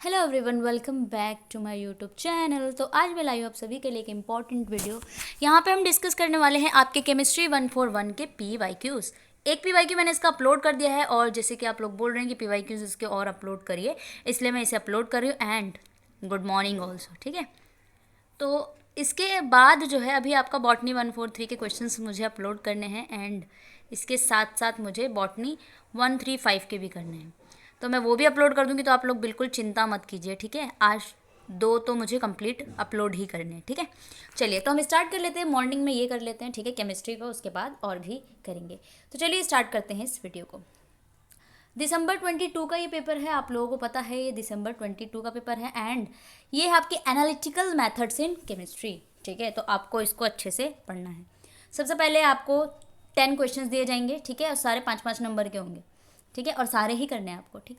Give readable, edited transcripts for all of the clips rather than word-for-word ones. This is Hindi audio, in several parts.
Hello everyone, welcome back to my YouTube channel. तो आज मैं लाई हूँ आप सभी के लिए एक इम्पॉर्टेंट वीडियो। यहाँ पे हम डिस्कस करने वाले हैं आपके केमिस्ट्री 141 के PYQs। एक PYQ मैंने इसका अपलोड कर दिया है और जैसे कि आप लोग बोल रहे हैं कि PYQs इसके और अपलोड करिए, इसलिए मैं इसे अपलोड कर रही हूँ। एंड गुड मॉर्निंग ऑल्सो, ठीक है। तो इसके बाद जो है अभी आपका बॉटनी 143 के क्वेश्चंस मुझे अपलोड करने हैं एंड इसके साथ साथ मुझे बॉटनी 135 के भी करने हैं। तो मैं वो भी अपलोड कर दूँगी, तो आप लोग बिल्कुल चिंता मत कीजिए, ठीक है। आज दो तो मुझे कंप्लीट अपलोड ही करने हैं, ठीक है। चलिए तो हम स्टार्ट कर लेते हैं। मॉर्निंग में ये कर लेते हैं, ठीक है, केमिस्ट्री का, उसके बाद और भी करेंगे। तो चलिए स्टार्ट करते हैं इस वीडियो को। दिसंबर 22 का ये पेपर है, आप लोगों को पता है ये दिसंबर 22 का पेपर है एंड ये है आपके एनालिटिकल मेथड्स इन केमिस्ट्री, ठीक है। तो आपको इसको अच्छे से पढ़ना है। सबसे पहले आपको 10 क्वेश्चंस दिए जाएंगे, ठीक है, और सारे 5-5 नंबर के होंगे, ठीक है, और सारे ही करने हैं आपको, ठीक।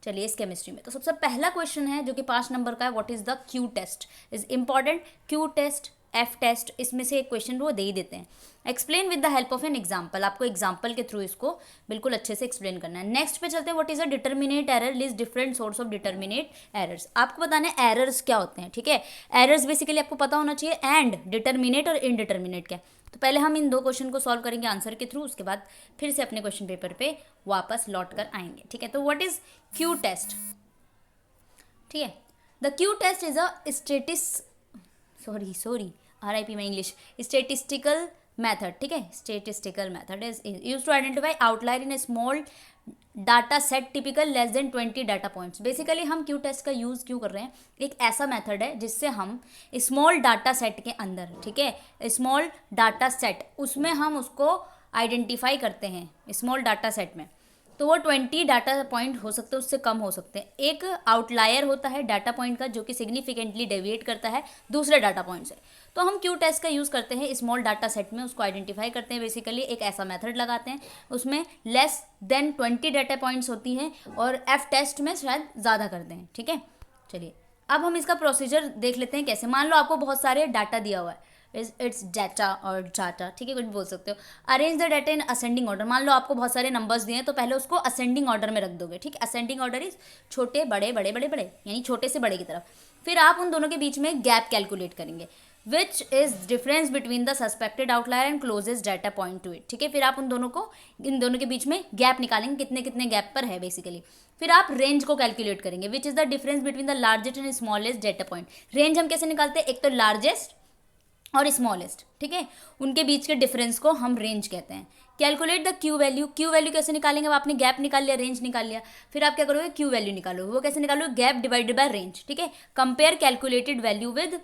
चलिए इस केमिस्ट्री में तो सबसे पहला क्वेश्चन है जो कि 5 नंबर का है। What is the Q test is important. Q test, F test, इसमें से एक क्वेश्चन वो दे ही देते हैं। Explain with the help of an example, आपको एग्जाम्पल के थ्रू इसको बिल्कुल अच्छे से एक्सप्लेन करना है। नेक्स्ट पे चलते हैं। What is a determinate error, list different source of determinate errors. आपको बताना है एरर्स क्या होते हैं, ठीक है। एरर्स बेसिकली आपको पता होना चाहिए एंड डिटर्मिनेट और इनडिटर्मिनेट क्या। तो पहले हम इन दो क्वेश्चन को सॉल्व करेंगे आंसर के थ्रू, उसके बाद फिर से अपने क्वेश्चन पेपर पे वापस लौट कर आएंगे, ठीक है। तो व्हाट इज क्यू टेस्ट, ठीक है। The Q test is a sorry RIP में इंग्लिश, स्टेटिस्टिकल मैथड, ठीक है। Statistical method is use to identify outlier in a small data set typical less than 20 data points. Basically हम क्यू टेस्ट का यूज़ क्यों कर रहे हैं, एक ऐसा मेथड है जिससे हम स्मॉल डाटा सेट के अंदर, ठीक है, स्मॉल डाटा सेट, उसमें हम उसको आइडेंटिफाई करते हैं स्मॉल डाटा सेट में। तो वो 20 डाटा पॉइंट हो सकते हैं, उससे कम हो सकते हैं। एक आउटलायर होता है डाटा पॉइंट का जो कि सिग्निफिकेंटली डेविएट करता है दूसरे डाटा पॉइंट से। तो हम क्यू टेस्ट का यूज़ करते हैं स्मॉल डाटा सेट में, उसको आइडेंटिफाई करते हैं। बेसिकली एक ऐसा मेथड लगाते हैं, उसमें लेस देन 20 डाटा पॉइंट्स होती हैं और एफ टेस्ट में शायद ज़्यादा करते हैं, ठीक है। चलिए अब हम इसका प्रोसीजर देख लेते हैं कैसे। मान लो आपको बहुत सारे डाटा दिया हुआ है, इट्स डाटा और डाटा, ठीक है, कुछ बोल सकते हो। Arrange the data in ascending order. मान लो आपको बहुत सारे नंबर्स दिए हैं तो पहले उसको असेंडिंग ऑर्डर में रख दोगे, ठीक है। असेंडिंग ऑर्डर इज छोटे बड़े बड़े बड़े बड़े, यानी छोटे से बड़े की तरफ। फिर आप उन दोनों के बीच में गैप कैलकुलेट करेंगे, which is difference between the suspected outlier and closest data point two it, ठीक है। फिर आप इन दोनों के बीच में गैप निकालेंगे, कितने कितने गैप पर है बेसिकली। फिर आप रेंज को कैलकुलेट करेंगे, which is the difference between the largest and smallest data point. Range हम कैसे निकालते हैं, एक तो लार्जेस्ट और स्मॉलेस्ट, ठीक है, उनके बीच के डिफरेंस को हम रेंज कहते हैं। Calculate the Q value. Q value कैसे निकालेंगे, अब आपने गैप निकाल लिया, रेंज निकाल लिया, फिर आप क्या करोगे, क्यू वैल्यू निकालोगे। वो कैसे निकालोगे, गैप डिवाइडेड बाय रेंज, ठीक है। Compare calculated value with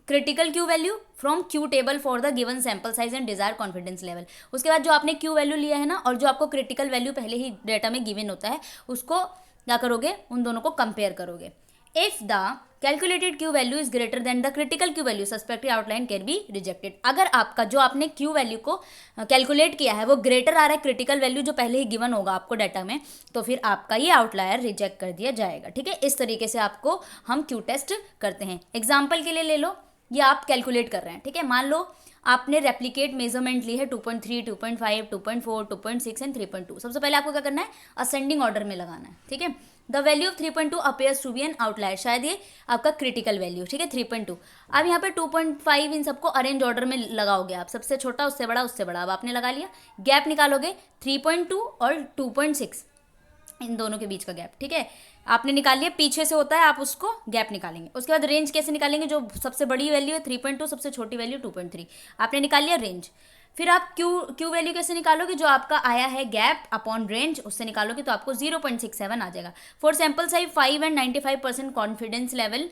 critical Q value from Q table for the given sample size and desire confidence level. उसके बाद जो आपने क्यू वैल्यू लिया है ना, और जो आपको क्रिटिकल वैल्यू पहले ही डेटा में गिवन होता है, उसको क्या करोगे, उन दोनों को कंपेयर करोगे। If the calculated Q value is greater than the critical Q value, suspected outline can be rejected. अगर आपका जो आपने क्यू वैल्यू को कैलकुलेट किया है वो ग्रेटर आ रहा है क्रिटिकल वैल्यू जो पहले ही गिवन होगा आपको डाटा में, तो फिर आपका ये आउटलायर रिजेक्ट कर दिया जाएगा, ठीक है। इस तरीके से आपको हम क्यू टेस्ट करते हैं। एग्जाम्पल के लिए ले लो, ये आप कैलकुलेट कर रहे हैं, ठीक है। मान लो आपने रेप्लिकेट मेजरमेंट ली है 2.3, 2.5, 2.4, 2.6 एंड 3.2। सबसे पहले आपको क्या करना है, असेंडिंग ऑर्डर में लगाना है, ठीक है। The value of 3.2 appears to be an outlier, शायद ये आपका क्रिटिकल वैल्यू, ठीक है, 3.2। अब यहाँ पे 2.5 इन सबको अरेंज ऑर्डर में लगाओगे आप, सबसे छोटा उससे बड़ा उससे बड़ा। अब आपने लगा लिया, गैप निकालोगे 3.2 और 2.6, इन दोनों के बीच का गैप, ठीक है, आपने निकाल लिया। पीछे से होता है, आप उसको गैप निकालेंगे। उसके बाद रेंज कैसे निकालेंगे, जो सबसे बड़ी वैल्यू है 3.2, सबसे छोटी वैल्यू 2.3, आपने निकाल लिया रेंज। फिर आप क्यू वैल्यू कैसे निकालोगे, जो आपका आया है गैप अपॉन रेंज, उससे निकालोगे तो आपको 0.67 आ जाएगा। For sample size 5 and 95% confidence level,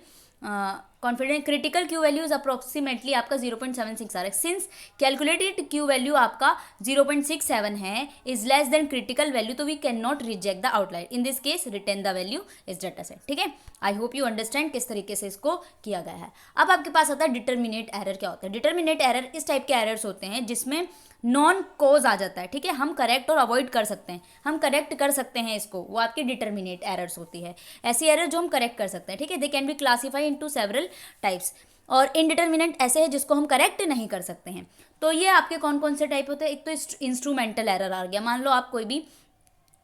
confidence critical Q value is approximately आपका 0.76 आ रहा है। सिंस कैलकुलेटेड क्यू वैल्यू आपका 0.67 है, is less than critical value, तो we can not reject the outlier. In this case retain the value is data set, ठीक है। आई होप यू अंडरस्टैंड किस तरीके से इसको किया गया है। अब आपके पास आता है डिटर्मिनेट एरर। क्या होता है डिटर्मिनेट एरर, इस टाइप के एरर्स होते हैं जिसमें नॉन कोज आ जाता है, ठीक है। हम करेक्ट और अवॉइड कर सकते हैं, हम करेक्ट कर सकते हैं इसको, वो आपकी डिटर्मिनेट एरर्स होती है। ऐसी एरर जो हम करेक्ट कर सकते हैं, ठीक है। They can be classify into several types. और इनडिटर्मिनेंट ऐसे है जिसको हम करेक्ट नहीं कर सकते हैं। तो ये आपके कौन कौन से टाइप होते हैं, एक तो इंस्ट्रूमेंटल एरर आ गया। मान लो आप कोई भी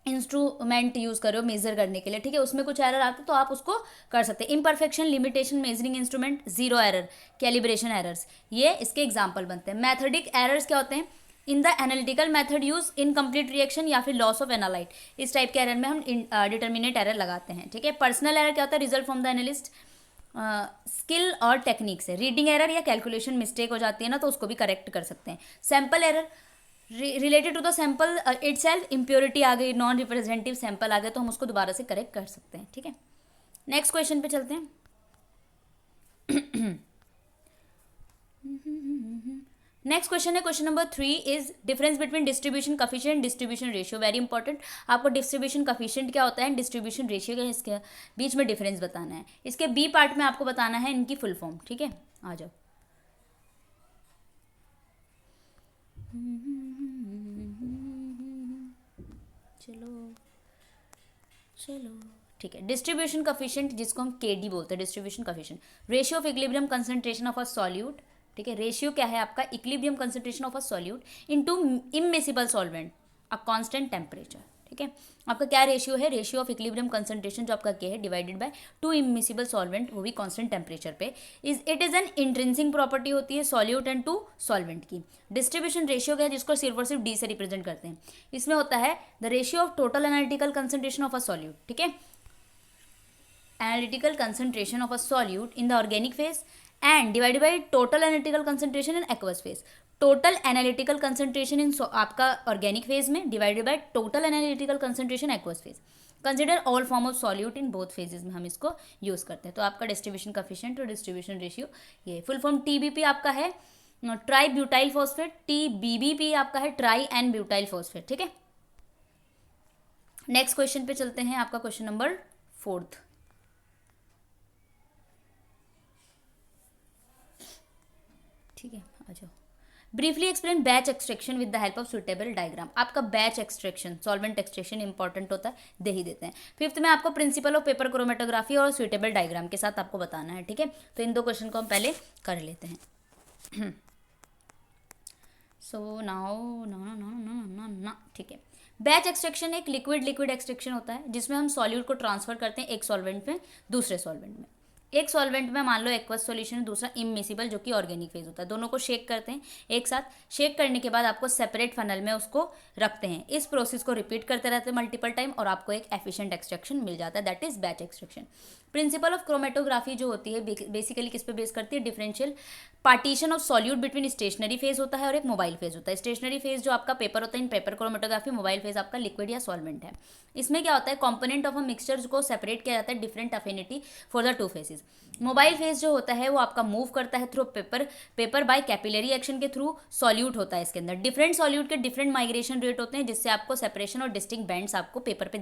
इंस्ट्रूमेंट यूज़ कर रहे हो मेजर करने के लिए, ठीक है, उसमें कुछ एरर आते तो आप उसको कर सकते हैं। Imperfection, limitation, measuring instrument, zero error, calibration errors, ये इसके एग्जाम्पल बनते हैं। मैथोडिक एरर्स क्या होते हैं? In the analytical method use incomplete reaction या फिर लॉस ऑफ एनालाइट, इस टाइप के एरर में हम डिटर्मिनेट एरर लगाते हैं, ठीक है। पर्सनल एरर क्या होता है? Result from the analyst skill और टेक्निक से, रीडिंग एरर या कैलकुलेशन मिस्टेक हो जाती है ना, तो उसको भी करेक्ट कर सकते हैं। Sample error related to the sample itself, impurity आ गई, नॉन रिप्रेजेंटेटिव सैम्पल आ गए, तो हम उसको दोबारा से करेक्ट कर सकते हैं, ठीक है। नेक्स्ट क्वेश्चन पे चलते हैं। नेक्स्ट क्वेश्चन है question number 3 is difference between distribution coefficient distribution ratio. Very important, आपको डिस्ट्रीब्यूशन कफिशिएंट क्या होता है, डिस्ट्रीब्यूशन रेशियो क्या है, इसके बीच में डिफरेंस बताना है। इसके बी पार्ट में आपको बताना है इनकी फुल फॉर्म, ठीक है। आ जाओ। चलो चलो, ठीक है। डिस्ट्रीब्यूशन कफिशिएंट जिसको हम केडी बोलते हैं, distribution coefficient, ratio of equilibrium concentration of a solute, ठीक है। रेशियो क्या है आपका? Equilibrium concentration of a solute into immiscible solvent a constant temperature, ठीक है। आपका क्या रेशियो है? रेशियो ऑफ इक्विलिब्रियम कंसंट्रेशन जो आपका के है divided by two immiscible solvent, वो भी कांस्टेंट टेम्परेचर पे। It is an intrinsic property होती है सॉल्यूट एंड टू सॉल्वेंट की। डिस्ट्रीब्यूशन रेशियो क्या है, जिसको सिर्फ और सिर्फ डी से रिप्रेजेंट करते हैं। इसमें होता है the ratio of total analytical concentration of a solute, ठीक है, analytical concentration of a solute in the organic phase and divided by total analytical concentration in aqueous phase. Total analytical concentration in आपका ऑर्गेनिक फेज में divided by total analytical concentration aqueous phase. Consider all form of solute in both phases में हम इसको यूज करते हैं। तो आपका डिस्ट्रीब्यूशन कफिशिएंट और डिस्ट्रीब्यूशन रेशियो, ये फुल फॉर्म टीबीपी आपका है ट्राई ब्यूटाइल फॉस्फेट, टीबीबीपी आपका है ट्राई एंड ब्यूटाइल फॉस्फेट, ठीक है। नेक्स्ट क्वेश्चन पे चलते हैं, आपका क्वेश्चन नंबर 4। ठीक है, आ जाओ। Briefly explain batch extraction with the help of suitable diagram. आपका batch extraction, solvent extraction important होता है, दे ही देते हैं। 5th में आपको प्रिंसिपल ऑफ पेपर क्रोमेटोग्राफी और सुटेबल डायग्राम के साथ आपको बताना है, ठीक है। तो इन दो क्वेश्चन को हम पहले कर लेते हैं। सो नाउ ना, ठीक है। बैच एक्सट्रैक्शन एक लिक्विड एक्सट्रैक्शन होता है जिसमें हम सॉल्यूट को ट्रांसफर करते हैं एक सॉल्वेंट में दूसरे सॉल्वेंट में। एक सॉल्वेंट में मान लो एक्वस सॉल्यूशन, दूसरा इमिसिबल जो कि ऑर्गेनिक फेज होता है, दोनों को शेक करते हैं एक साथ। शेक करने के बाद आपको सेपरेट फनल में उसको रखते हैं। इस प्रोसेस को रिपीट करते रहते हैं मल्टीपल टाइम और आपको एक एफिशिएंट एक्सट्रैक्शन मिल जाता है, that is batch extraction. Principle of chromatography जो होती है बेसिकली किस पे बेस करती है? Differential partition of solute between stationary phase होता है और एक मोबाइल फेज होता है। स्टेशनरी फेज जो आपका पेपर होता है in paper chromatography, mobile phase आपका लिक्विड या सॉल्वेंट है। इसमें क्या होता है? कंपोनेंट ऑफ अ मिक्सचर को सेपरेट किया जाता है different affinity for the two phases. Mobile phase जो होता है वो आपका मूव करता है through paper by capillary action के थ्रू सॉल्यूट होता है इसके अंदर। डिफरेंट सॉल्यूट के डिफरेंट माइग्रेशन रेट होते हैं जिससे आपको सेपरेशन और डिस्टिंक्ट बैंड्स आपको पेपर पे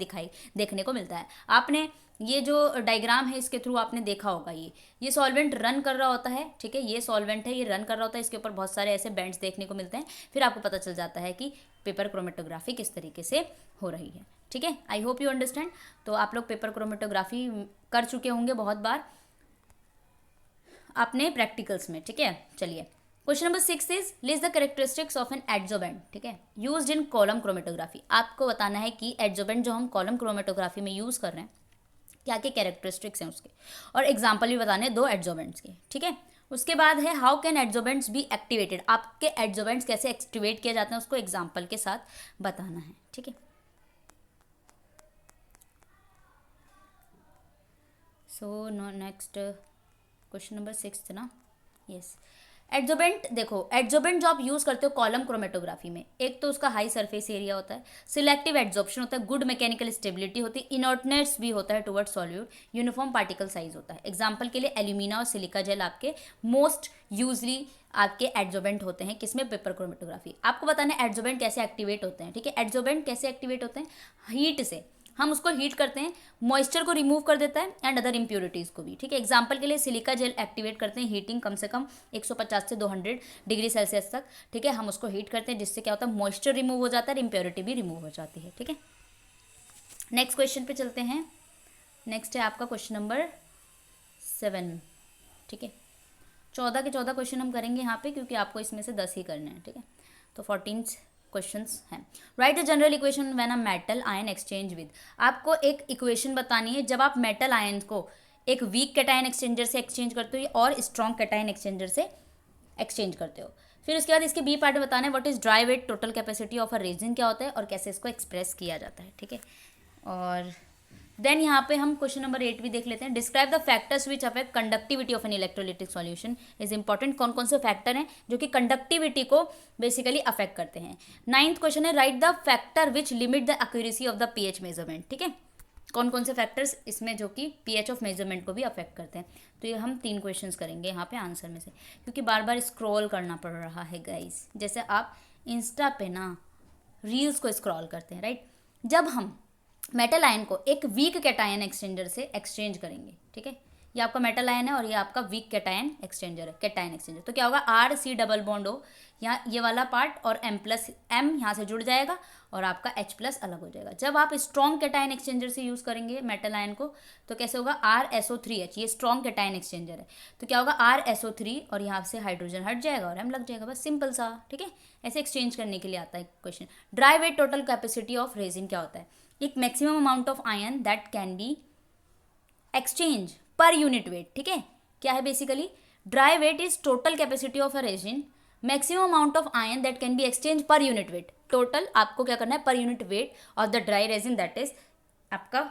देखने को मिलता है। आपने ये जो डायग्राम है इसके थ्रू आपने देखा होगा, ये सॉल्वेंट रन कर रहा होता है, ठीक है, ये सॉल्वेंट है, ये रन कर रहा होता है, इसके ऊपर बहुत सारे ऐसे बैंड्स देखने को मिलते हैं। फिर आपको पता चल जाता है कि पेपर क्रोमेटोग्राफी किस तरीके से हो रही है, ठीक है। I hope you understand. तो आप लोग पेपर क्रोमेटोग्राफी कर चुके होंगे बहुत बार अपने प्रैक्टिकल्स में, ठीक है। चलिए, question number 6 is list the characteristics of an adsorbent, ठीक है, यूज्ड इन कॉलम क्रोमेटोग्राफी। आपको बताना है कि एडजोबेंट जो हम कॉलम क्रोमेटोग्राफी में यूज़ कर रहे हैं क्या क्या कैरेक्टरिस्टिक्स हैं उसके, और एग्जाम्पल भी बताने हैं 2 एडजोबेंट्स के, ठीक है। उसके बाद है हाउ कैन एडजोबेंट्स बी एक्टिवेटेड। आपके एडजोबेंट्स कैसे एक्टिवेट किए जाते हैं उसको एग्जाम्पल के साथ बताना है, ठीक है। सो नेक्स्ट क्वेश्चन नंबर 6 ना, यस। एडजोबेंट देखो, एडजोबेंट जो आप यूज़ करते हो कॉलम क्रोमेटोग्राफी में, एक तो उसका हाई सरफेस एरिया होता है, सिलेक्टिव एड्जॉर्प्शन होता है, गुड मैकेनिकल स्टेबिलिटी होती है, इनर्टनेस भी होता है toward solute, uniform particle size होता है। एग्जाम्पल के लिए एल्यूमिना और सिलिका जेल आपके मोस्ट यूजली आपके एडजोबेंट होते हैं किसमें? Paper chromatography. आपको बताना है एडजोबेंट कैसे एक्टिवेट होते हैं, ठीक है। एडजोबेंट कैसे एक्टिवेट होते हैं? हीट से, हम उसको हीट करते हैं, मॉइस्चर को रिमूव कर देता है एंड अदर इंप्योरिटीज़ को भी, ठीक है। एग्जांपल के लिए सिलिका जेल एक्टिवेट करते हैं हीटिंग कम से कम 150 से 200 डिग्री सेल्सियस तक, ठीक है। हम उसको हीट करते हैं जिससे क्या होता है? मॉइस्चर रिमूव हो जाता है और इंप्योरिटी भी रिमूव हो जाती है, ठीक है। नेक्स्ट क्वेश्चन पे चलते हैं। नेक्स्ट है आपका क्वेश्चन नंबर 7, ठीक है। 14 के 14 क्वेश्चन हम करेंगे यहाँ पे क्योंकि आपको इसमें से 10 ही करने हैं, ठीक है। तो 14 क्वेश्चंस हैं। Right the general equation when a metal ion exchange with, आपको एक इक्वेशन बतानी है जब आप मेटल आयन को एक वीक कैटायन एक्सचेंजर से एक्सचेंज करते हो और स्ट्रॉन्ग कैटायन एक्सचेंजर से एक्सचेंज करते हो। फिर उसके बाद इसके बी पार्ट में बताना है what is dry weight total capacity of a resin क्या होता है और कैसे इसको एक्सप्रेस किया जाता है, ठीक है। और देन यहाँ पे हम क्वेश्चन नंबर 8 भी देख लेते हैं। Describe the factors which affect conductivity of an electrolytic solution is important, कौन कौन से फैक्टर हैं जो कि कंडक्टिविटी को बेसिकली अफेक्ट करते हैं। 9th क्वेश्चन है right the factor which limit the accuracy of the pH measurement, ठीक है। कौन कौन से फैक्टर्स इसमें जो कि पीएच ऑफ मेजरमेंट को भी अफेक्ट करते हैं। तो ये हम 3 क्वेश्चंस करेंगे यहाँ पे आंसर में से, क्योंकि बार बार स्क्रॉल करना पड़ रहा है गाइस, जैसे आप इंस्टा पे ना रील्स को स्क्रॉल करते हैं, राइट। जब हम मेटल आयन को एक वीक कैटायन एक्सचेंजर से एक्सचेंज करेंगे, ठीक है, ये आपका मेटल आयन है और ये आपका वीक कैटायन एक्सचेंजर है, कैटायन एक्सचेंजर, तो क्या होगा आर सी डबल बॉन्ड हो यहाँ ये वाला पार्ट और एम प्लस एम यहाँ से जुड़ जाएगा और आपका एच प्लस अलग हो जाएगा। जब आप स्ट्रॉन्ग कैटायन एक्सचेंजर से यूज़ करेंगे मेटल आयन को तो कैसे होगा RSO3H, ये स्ट्रॉन्ग कैटायन एक्सचेंजर है, तो क्या होगा RSO3 और यहाँ से हाइड्रोजन हट जाएगा और एम लग जाएगा, बस सिंपल सा, ठीक है। ऐसे एक्सचेंज करने के लिए आता है question. Dry weight total capacity of resin क्या होता है, एक maximum amount of ion that can be exchange per unit weight, ठीक है। क्या है basically dry weight is total capacity of a resin, maximum amount of ion that can be exchange per unit weight. Total आपको क्या करना है per unit weight of the dry resin, that is आपका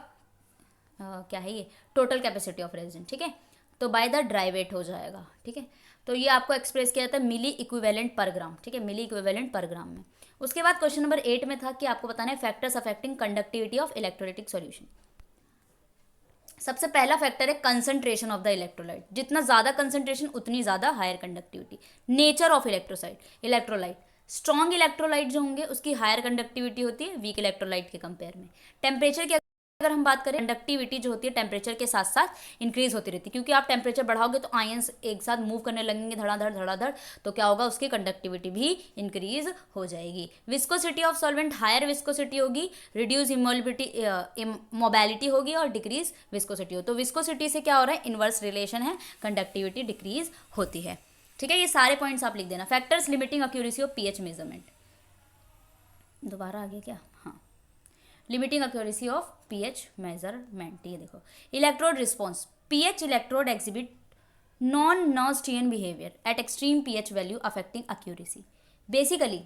क्या है ये टोटल कैपेसिटी ऑफ रेजिन, ठीक है। तो बाय द ड्राई वेट हो जाएगा, ठीक है। तो ये आपको एक्सप्रेस किया जाता है मिली इक्विवेलेंट पर ग्राम, ठीक है, मिली इक्विवेलेंट पर ग्राम में। उसके बाद क्वेश्चन नंबर 8 में था कि आपको बताना है factors affecting conductivity of electrolytic solution. सबसे पहला फैक्टर है कंसंट्रेशन ऑफ द इलेक्ट्रोलाइट, जितना ज़्यादा कंसंट्रेशन उतनी ज़्यादा higher conductivity. Nature of electrolyte, strong electrolyte जो होंगे उसकी हायर कंडक्टिविटी होती है वीक इलेक्ट्रोलाइट के कंपेयर में। टेम्परेचर की अगर हम बात करें कंडक्टिविटी जो होती है टेम्परेचर के साथ साथ इंक्रीज होती रहती है, क्योंकि आप टेम्परेचर बढ़ाओगे तो आयंस एक साथ मूव करने लगेंगे धड़ाधड़, तो क्या होगा उसकी कंडक्टिविटी भी इंक्रीज हो जाएगी। Viscosity of solvent, higher viscosity होगी, रिड्यूस मोबिलिटी होगी और डिक्रीज विस्कोसिटी हो। तो विस्कोसिटी से क्या हो रहा है इनवर्स रिलेशन है, कंडक्टिविटी डिक्रीज होती है, ठीक है। ये सारे पॉइंट्स आप लिख देना। Factors limiting accuracy of pH measurement, दोबारा आ गया क्या, हाँ, limiting accuracy of pH measurement. ये देखो electrode response, pH electrode exhibit non Nernstian behaviour at extreme pH value affecting accuracy. Basically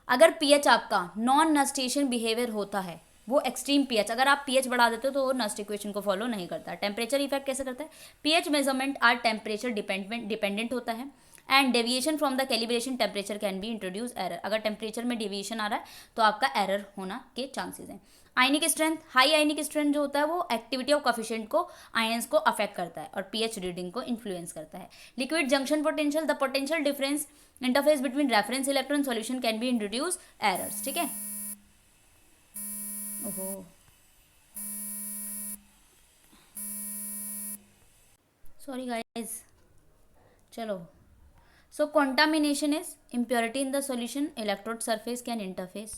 अगर पीएच आपका नॉन नस्टेशन बिहेवियर होता है, वो एक्सट्रीम पीएच, अगर आप पीएच बढ़ा देते हो तो वो नस्ट इक्वेशन को फॉलो नहीं करता। टेम्परेचर इफेक्ट कैसे करता है, pH measurement are temperature dependent होता है and deviation from the calibration temperature can be introduce error. अगर टेम्परेचर में डेविएशन आ रहा है तो आपका एरर होना के चांसेस हैं। Ionic strength, high ionic strength जो होता है वो एक्टिविटी ऑफ कोफिशिएंट को आयंस को अफेक्ट करता है और पीएच रीडिंग को इन्फ्लुएंस करता है। Liquid junction potential, the potential difference interface between reference electron solution can be introduce errors, ठीक है। ओहो सॉरी गाइस, चलो। So contamination is impurity in the solution, electrode surface can interfere।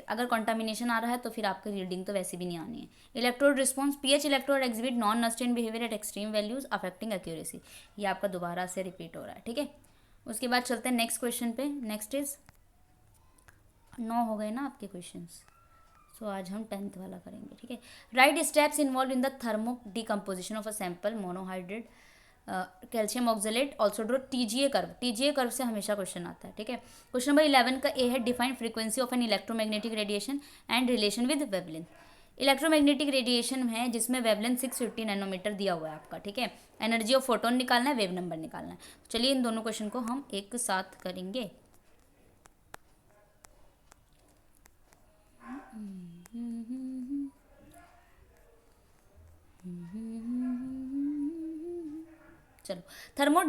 अगर contamination आ रहा है तो फिर आपकी रीडिंग तो वैसे भी नहीं आनी है। Electrode response, pH electrode exhibit non Nernstian behaviour at extreme values affecting accuracy. ये आपका दोबारा से रिपीट हो रहा है, ठीक है। उसके बाद चलते हैं नेक्स्ट क्वेश्चन पे। नेक्स्ट इज 9 हो गए ना आपके क्वेश्चंस, सो आज हम 10th वाला करेंगे, ठीक है। Write steps involve in the thermo decomposition of a sample monohydrate calcium oxalate, also draw TGA curve. TGA curve से हमेशा क्वेश्चन आता है, ठीक है। क्वेश्चन नंबर 11 का ए है define frequency of an electromagnetic radiation and relation with wavelength. Electromagnetic radiation है जिसमें वेवलेंथ 650 नैनोमीटर दिया हुआ है आपका, ठीक है। एनर्जी ऑफ फोटोन निकालना है, वेव नंबर निकालना है। चलिए इन दोनों क्वेश्चन को हम एक साथ करेंगे। चलो, thermo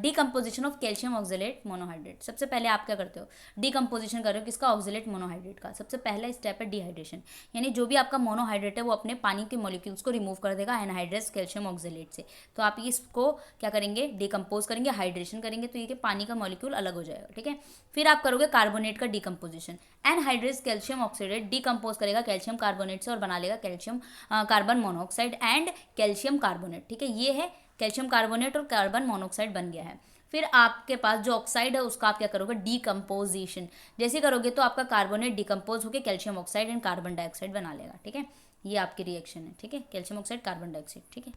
decomposition of calcium oxalate monohydrate. सबसे पहले आप क्या करते हो, डिकम्पोजिशन कर रहे हो किसका, ऑक्जेलेट मोनोहाइड्रेट का। सबसे पहला स्टेप है डिहाइड्रेशन, यानी जो भी आपका मोनोहाइड्रेट है वो अपने पानी के मॉलिक्यूल्स को रिमूव कर देगा एनहाइड्रस कैल्शियम ऑक्जेलेट से। तो आप इसको क्या करेंगे, डिकम्पोज करेंगे, हाइड्रेशन करेंगे, तो ये पानी का मॉलिक्यूल अलग हो जाएगा, ठीक है। फिर आप करोगे कार्बोनेट का decomposition, anhydrous calcium oxidate decompose करेगा कैल्शियम कार्बोनेट से और बना लेगा calcium carbon monoxide and calcium carbonate, ठीक है। ये है कैल्शियम कार्बोनेट और कार्बन मोनोऑक्साइड बन गया है। फिर आपके पास जो ऑक्साइड है उसका आप क्या करोगे, डीकम्पोजिशन जैसे करोगे तो आपका कार्बोनेट डिकम्पोज होकर calcium oxide and carbon dioxide बना लेगा, ठीक है। ये आपकी रिएक्शन है, ठीक है, कैल्शियम ऑक्साइड कार्बन डाइऑक्साइड, ठीक है,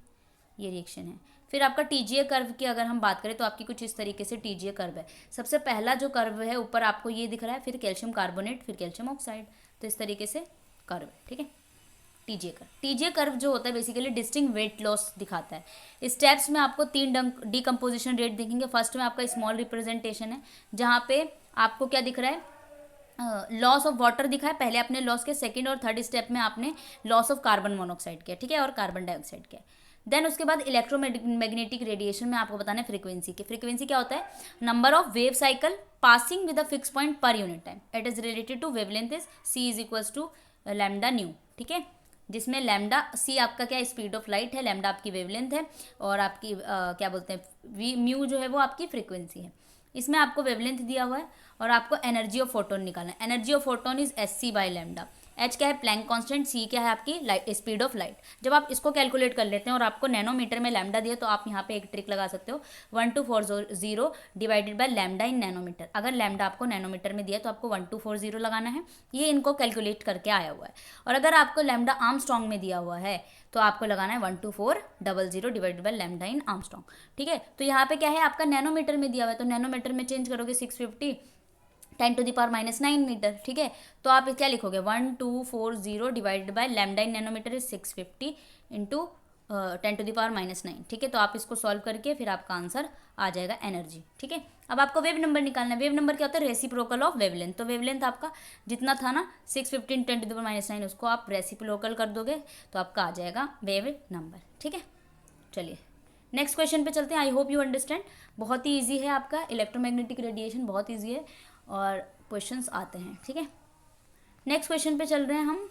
ये रिएक्शन है। फिर आपका टीजीए कर्व की अगर हम बात करें तो आपकी कुछ इस तरीके से टीजीए कर्व है। सबसे पहला जो कर्व है ऊपर आपको ये दिख रहा है, फिर कैल्शियम कार्बोनेट, फिर कैल्शियम ऑक्साइड, तो इस तरीके से कर्व है, ठीक है। टीजीए कर्व जो होता है बेसिकली डिस्टिंक्ट वेट लॉस दिखाता है। स्टेप्स में आपको 3 डीकम्पोजिशन रेट देखेंगे। फर्स्ट में आपका स्मॉल रिप्रेजेंटेशन है जहाँ पे आपको क्या दिख रहा है, लॉस ऑफ वाटर दिखा है पहले अपने लॉस के, सेकंड और थर्ड स्टेप में आपने लॉस ऑफ कार्बन मोनोऑक्साइड किया, ठीक है, और कार्बन डाइऑक्साइड किया। देन उसके बाद इलेक्ट्रोमैग्नेटिक रेडिएशन में आपको बताना है फ्रीक्वेंसी की। फ्रीक्वेंसी क्या होता है, number of wave cycle passing with a fix point per unit time, it is related to wavelength is C is equals to lambda nu, ठीक है, जिसमें लैम्डा सी आपका क्या स्पीड ऑफ लाइट है, लैम्डा आपकी वेवलेंथ है, और आपकी क्या बोलते हैं म्यू जो है वो आपकी फ्रीक्वेंसी है। इसमें आपको वेवलेंथ दिया हुआ है और आपको एनर्जी ऑफ फोटोन निकालना है। Energy of photon is S C by lambda. H क्या है, प्लैंक कांस्टेंट, सी क्या है आपकी लाइट स्पीड ऑफ लाइट। जब आप इसको कैलकुलेट कर लेते हैं और आपको नैनोमीटर में लैम्डा दिया तो आप यहाँ पे एक ट्रिक लगा सकते हो, 1240 divided by lambda in nanometer. अगर लैम्डा आपको नैनोमीटर में दिया तो आपको 1240 लगाना है, ये इनको कैलकुलेट करके आया हुआ है। और अगर आपको लैम्डा आर्मस्ट्रॉन्ग में दिया हुआ है तो आपको लगाना है 12400 divided by lambda in Armstrong, ठीक है। तो यहाँ पे क्या है आपका नैनोमीटर में दिया हुआ है, तो नैनोमीटर में चेंज करोगे 650 10⁻⁹ मीटर, ठीक है। तो आप क्या लिखोगे, 1240 divided by lambda in nanometer is 650 into 10⁻⁹, ठीक है। तो आप इसको सॉल्व करके फिर आपका आंसर आ जाएगा एनर्जी, ठीक है। अब आपको वेव नंबर निकालना है। वेव नंबर क्या होता है, रेसिप्रोकल ऑफ वेवलेंथ। तो वेवलेंथ आपका जितना था ना 650 10⁻⁹, उसको आप रेसिप्रोकल कर दोगे तो आपका आ जाएगा वेव नंबर, ठीक है। चलिए नेक्स्ट क्वेश्चन पे चलते हैं। I hope you understand. बहुत ही ईजी है आपका इलेक्ट्रोमैग्नेटिक रेडिएशन, बहुत ईजी है और क्वेश्चंस आते हैं, ठीक है। नेक्स्ट क्वेश्चन पे चल रहे हैं हम।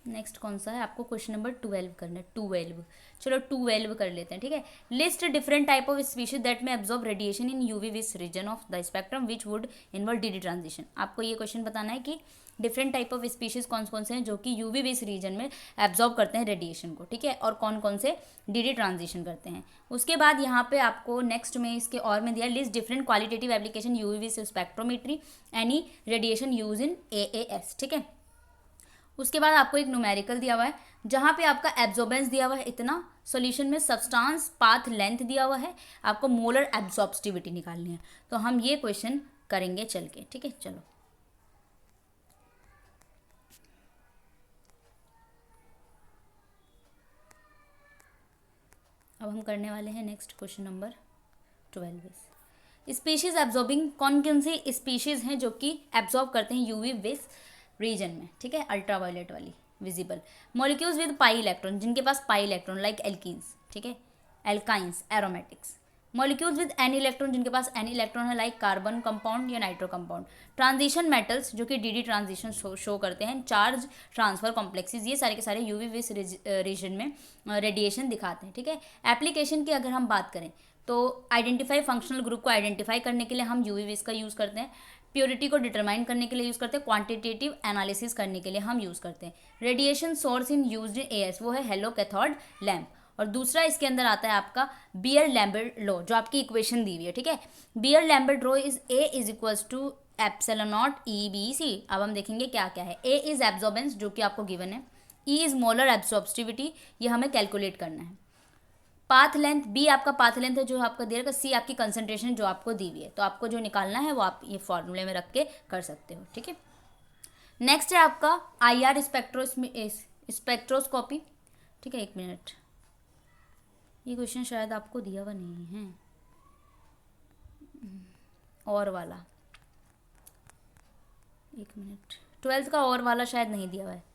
नेक्स्ट कौन सा है, आपको क्वेश्चन नंबर 12 करना है। 12, चलो 12 कर लेते हैं, ठीक है। List different type of species that में absorb radiation in UV vis region of the spectrum which would involve DD transition. आपको ये क्वेश्चन बताना है कि डिफरेंट टाइप ऑफ स्पीशीज कौन कौन से हैं जो कि यूवी विस रीजन में एब्जॉर्ब करते हैं रेडिएशन को, ठीक है, और कौन कौन से डीडी ट्रांजिशन करते हैं। उसके बाद यहाँ पे आपको नेक्स्ट में इसके और में दिया list different qualitative application UV Vis spectrometry any radiation use in AAS, ठीक है। उसके बाद आपको एक न्यूमेरिकल दिया हुआ है जहाँ पे आपका एब्जॉर्बेंस दिया हुआ है इतना, सॉल्यूशन में सब्सटेंस पाथ लेंथ दिया हुआ है, आपको मोलर एब्जॉर्प्टिविटी निकालनी है। तो हम ये क्वेश्चन करेंगे चल के, ठीक है। चलो अब हम करने वाले हैं next question number 12। Species absorbing, कौन कौन सी स्पीशीज हैं जो कि एब्जॉर्ब करते हैं यूवी विस रीजन में, ठीक है, अल्ट्रावायलेट वाली visible. Molecules with pi electron, जिनके पास पाई इलेक्ट्रॉन लाइक एल्कीन्स, ठीक है, alkynes, aromatics. Molecules with an electron, जिनके पास एन इलेक्ट्रॉन है लाइक कार्बन कंपाउंड या नाइट्रो कंपाउंड। ट्रांजिशन मेटल्स जो कि डीडी ट्रांजिशन शो करते हैं। चार्ज ट्रांसफर कॉम्प्लेक्सेस, ये सारे के सारे यूवी विस रीजन में रेडिएशन दिखाते हैं, ठीक है। एप्लीकेशन की अगर हम बात करें तो आइडेंटिफाई फंक्शनल ग्रुप को आइडेंटिफाई करने के लिए हम यूवी विस का यूज़ करते हैं। प्योरिटी को डिटरमाइन करने के लिए यूज़ करते हैं। क्वांटिटेटिव एनालिसिस करने के लिए हम यूज़ करते हैं। Radiation source in used in AS वो है हेलो कैथोड लैम्प। और दूसरा इसके अंदर आता है आपका बियर लैम्बर्ट लॉ, जो आपकी इक्वेशन दी हुई है, ठीक है। Beer Lambert law is A is equals to epsilon not EBC। अब हम देखेंगे क्या क्या है। A इज एब्जॉर्बेंस जो कि आपको गिवन है। E इज मोलर एब्जॉर्बिविटी, ये हमें कैलकुलेट करना है। पाथ लेंथ, बी आपका पाथ लेंथ है जो आपका दे रखा, सी आपकी कंसंट्रेशन जो आपको दी हुई है। तो आपको जो निकालना है वो आप ये फॉर्मूले में रख के कर सकते हो, ठीक है। नेक्स्ट है आपका IR स्पेक्ट्रोस्कोपी, ठीक है। एक मिनट, ये क्वेश्चन शायद आपको दिया हुआ नहीं है, और वाला, एक मिनट, 12th का और वाला शायद नहीं दिया हुआ है।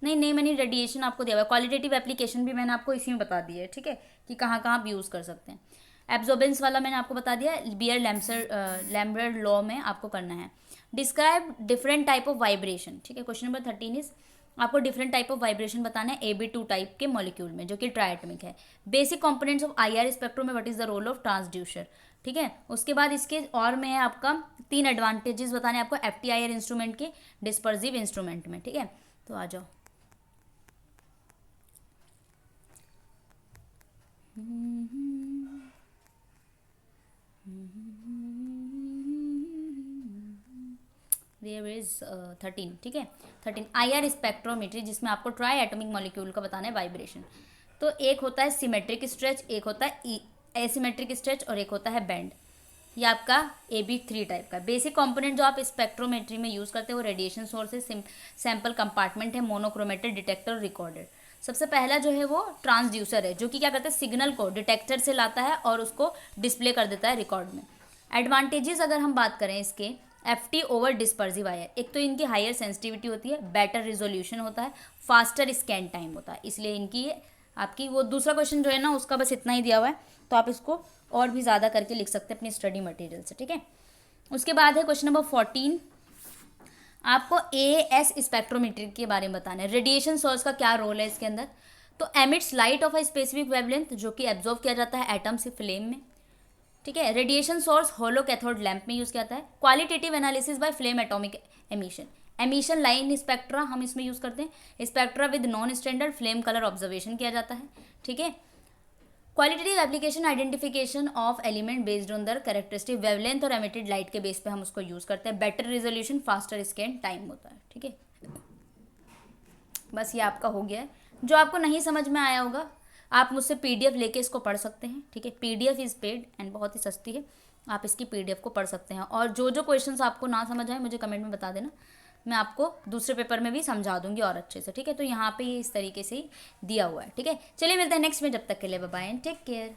नहीं, मैंने रेडिएशन आपको दिया हुआ है। क्वालिटेटिव एप्लीकेशन भी मैंने आपको इसी में बता दी है, ठीक है, कि कहाँ कहाँ आप यूज़ कर सकते हैं। एब्जॉर्बेंस वाला मैंने आपको बता दिया, बियर लैम्बर्ट लॉ में आपको करना है। Describe different type of vibration, ठीक है। क्वेश्चन नंबर 13 इज आपको डिफरेंट टाइप ऑफ वाइब्रेशन बताना है AB2 टाइप के मॉलिक्यूल में जो कि ट्राइएटमिक है। Basic components of IR spectrum में what is the role of transducer, ठीक है। उसके बाद इसके और में है आपका 3 एडवांटेजेस बताने आपको FTIR इंस्ट्रूमेंट के डिस्पर्सिव इंस्ट्रूमेंट में, ठीक है। तो आ जाओ। देयर इज 13, ठीक है 13 IR स्पेक्ट्रोमेट्री, जिसमें आपको ट्राई एटॉमिक मॉलिक्यूल का बताना है वाइब्रेशन। तो एक होता है सिमेट्रिक स्ट्रेच, एक होता है एसिमेट्रिक स्ट्रेच और एक होता है बैंड। ये आपका AB3 टाइप का बेसिक कंपोनेंट जो आप स्पेक्ट्रोमेट्री में यूज़ करते हो, रेडिएशन सोर्सेज, सैंपल कंपार्टमेंट है, मोनोक्रोमेटेड डिटेक्टर, रिकॉर्डर। सबसे पहला जो है वो ट्रांसड्यूसर है, जो कि क्या करता है सिग्नल को डिटेक्टर से लाता है और उसको डिस्प्ले कर देता है रिकॉर्ड में। एडवांटेजेस अगर हम बात करें इसके, FT ओवर डिस्पर्सिव आयर, एक तो इनकी हायर सेंसिटिविटी होती है, बेटर रिजोल्यूशन होता है, फास्टर स्कैन टाइम होता है, इसलिए इनकी आपकी वो दूसरा क्वेश्चन जो है ना उसका बस इतना ही दिया हुआ है, तो आप इसको और भी ज़्यादा करके लिख सकते हैं अपनी स्टडी मटेरियल से, ठीक है। उसके बाद है क्वेश्चन नंबर 14, आपको AS स्पेक्ट्रोमेट्री के बारे में बताना है। रेडिएशन सोर्स का क्या रोल है इसके अंदर, तो emits light of a specific wavelength, जो कि एब्जॉर्व किया जाता है एटम से फ्लेम में, ठीक है। Radiation source hollow cathode lamp में यूज़ किया जाता है। Qualitative analysis by flame atomic emission, emission line spectra हम इसमें यूज़ करते हैं। Spectra with non standard flame colour observation किया जाता है, ठीक है। Qualitative application identification of element based on their characteristic wavelength और एमिटेड लाइट के बेस पे हम उसको यूज़ करते हैं। Better resolution, faster scan time होता है, ठीक है। बस ये आपका हो गया है। जो आपको नहीं समझ में आया होगा आप मुझसे PDF लेके इसको पढ़ सकते हैं, ठीक है। PDF इज़ पेड एंड बहुत ही सस्ती है, आप इसकी PDF को पढ़ सकते हैं। और जो जो क्वेश्चंस आपको ना समझ आए मुझे कमेंट में बता देना, मैं आपको दूसरे पेपर में भी समझा दूंगी और अच्छे से, ठीक है। तो यहाँ पे ये इस तरीके से ही दिया हुआ है, ठीक है। चलिए मिलते हैं नेक्स्ट में, जब तक के लिए bye bye and take care.